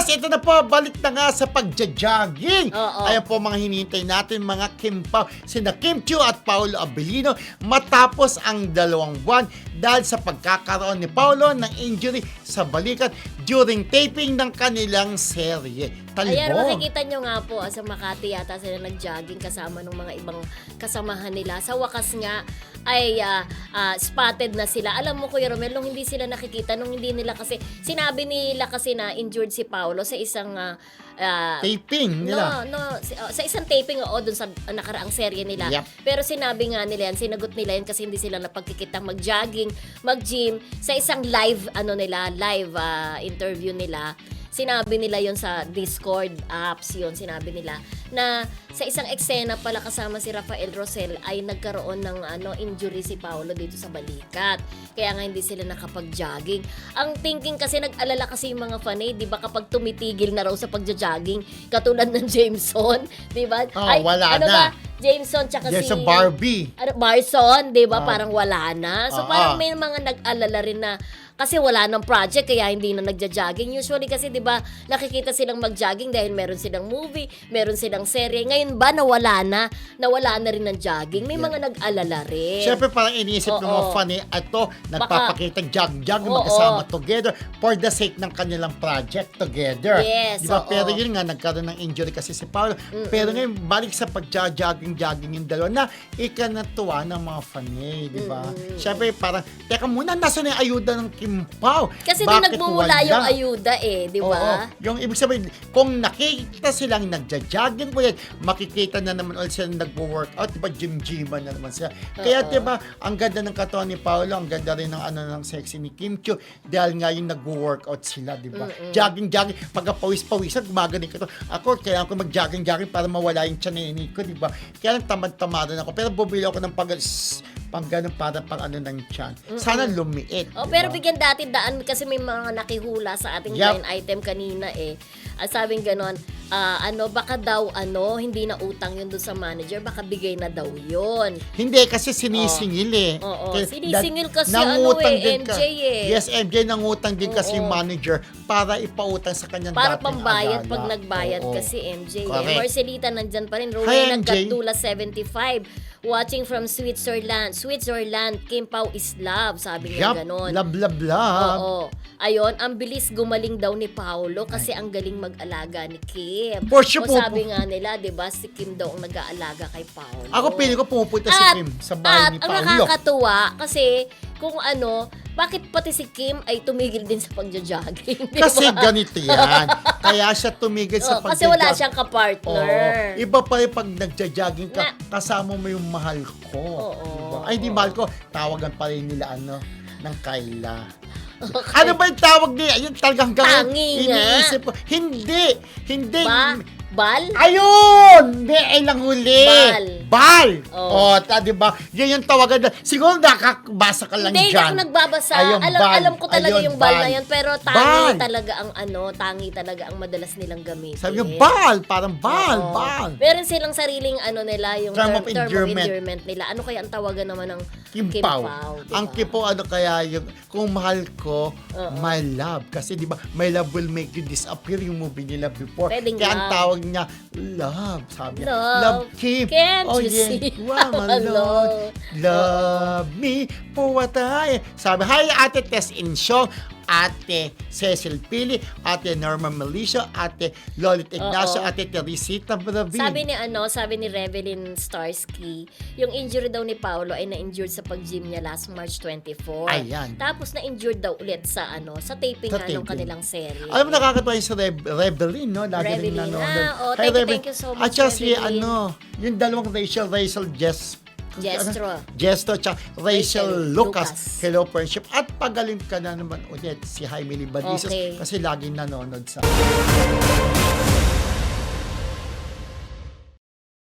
Plus, ito na po, balik na nga sa pagja-jogging. Oo. Ayan po mga hinihintay natin, mga Kim Pao, sina Kim Chiu at Paolo Abilino matapos ang 2 buwan dahil sa pagkakaroon ni Paolo ng injury sa balikat during taping ng kanilang serye. Ayan, Talibog. makikita nyo nga po, sa Makati yata sila nag-jogging kasama ng mga ibang kasamahan nila. Sa wakas nga, ay spotted na sila. Alam mo, Kuya Romel, nung hindi sila nakikita, nung hindi nila kasi, sinabi nila kasi na injured si Paolo sa isang Taping nila. sa isang taping doon sa nakaraang serye nila. Yep. Pero sinabi nga nila yan, sinagot nila yan kasi hindi sila napagkikitang mag-jogging, mag-gym sa isang live interview nila. Sinabi nila yon sa Discord apps, yon sinabi nila na sa isang eksena pala kasama si Rafael Rosel ay nagkaroon ng injury si Paolo dito sa balikat. Kaya nga hindi sila nakapag-jogging. Ang thinking kasi, nag-alala kasi yung mga fan, di ba, kapag tumitigil na raw sa pagja-jogging, katulad ng Jameson, di ba? Wala na. Ba? Jameson tsaka Yes, si sa Barbie. Barson, 'di ba? Parang wala na. So Oo. parang may mga nag-alala rin na kasi wala nang project kaya hindi na nagja-jogging. Usually kasi 'di ba, nakikita silang mag-jogging dahil meron silang movie, meron silang serye. Ngayon ba nawala na rin ng jogging? May mga nag-alala rin. Siyempre parang iniisip ng mga Oo. fan ito, nagpapakita jog-jog, Oo. magkasama together for the sake ng kanilang project together. Yes, Di ba? oo. Pero yun nga, nagkaroon ng injury kasi si Paolo. Pero ngayon, balik sa pag-jogging yung dalawa na ikanatuwa ng mga fan di ba? Siyempre parang, teka muna, nasa na yung ayuda ng Kim Pao? Kasi doon Bakit nagmumula wala? yung ayuda di ba? Oo. Yung ibig sabihin, kung nakikita silang nagja-jogging ulit, makikita na naman ulit silang nagwo-workout, diba, gym-gyman na naman sila. Kaya diba, ang ganda ng katawan ni Paolo, ang ganda rin ng sexy ni Kim Chiu, dahil nga yung nagwo-workout sila, diba? Jogging, pagka-pawis-pawisan, gumagaling ka to. Ako, kailangan ko mag-jogging para mawala yung tiyanin ko, diba? Kaya lang tamad-tamaran ako, pero bubili ako ng ganun para ng tiyan. Sana lumiit. Oh, diba? pero bigyan daan kasi may mga nakihula sa ating line item kanina sabing ganon, baka daw hindi na utang yun doon sa manager, baka bigay na daw yun. Hindi, kasi sinisingil Oo, Kaya sinisingil kasi nangutang din MJ Yes, MJ, nangutang din kasi yung manager para ipautang sa kanyang Para dating pambayad alala. pag nagbayad Oo. kasi MJ. Correct. Marcelita nandyan pa rin. Hi, Rowena MJ. Gatdula 75. Watching from Switzerland. Kim Pao is love. Sabi niya ganon. Love. Oo. Ayun, ang bilis gumaling daw ni Paolo kasi ang galing mag-alaga ni Kim. For sure O sabi nga nila, 'di ba, si Kim daw ang nag-aalaga kay Paolo. Ako, pili ko pumupunta si Kim sa bahay ni At ang Paolo. nakakatuwa kasi kung bakit pati si Kim ay tumigil din sa pagja-jogging? Di Kasi ba? ganito yan. Kaya siya tumigil sa Kasi wala siyang kapartner. Oo. Iba pa rin pag nagja-jogging ka, Na- kasama mo yung mahal ko. Oo. Diba? Ay, di mahal ko. Tawagan pa rin nila, ng Kayla. Okay. Ano ba yung tawag niya? Ayun, talagang Tangi nga. iniisip ko. Hindi. Bal? Ayun! May lang huli. Bal. Oh. Di ba? Yan yung tawagan na. Siguro nakakabasa ka lang Hindi dyan. ako nagbabasa. Ayun, bal. Alam ko talaga Ayun, yung bal na bal. yan. Pero Bal. tangi talaga ang madalas nilang gamitin. Sabi niya, bal. Parang bal. Oo. Bal. Meron silang sariling nila, yung Term term of of endearment. endearment nila. Ano kaya ang tawagan naman ng Kim Kim Pao. Pao, diba? Ang Kim Pao, kaya yung, kung mahal ko, my love. Kasi di ba, my love will make you disappear yung movie nila before. Pwedeng Kaya ang love. tawag niya, love. Sabi niya, Love. love Kim. Can't you see? Wow, my Lord. Love me for what I am. Sabi, hi, Ate Tess Insyong, Ate Cecil Pili, Ate Norma Melicio, Ate Lolit Ignacio, Ate Teresita Bravin. Sabi ni Revelyn Starsky, yung injury daw ni Paolo ay na-injured sa pag-gym niya last March 24. Ayan. Tapos na-injured daw ulit sa taping Sa nga ng taping. kanilang serye. Alam mo, nakakatawa yung sa Revelyn, no? Lagi rin Revelyn. nanonood. Thank Hi, you, thank you so much, At saka si, Revelyn. yung dalawang Rachel Gesto, tsaka Rachel Lucas. Lucas. Hello, friendship. At pagaling ka na naman ulit si Jaime Libadizos Okay. kasi laging nanonood sa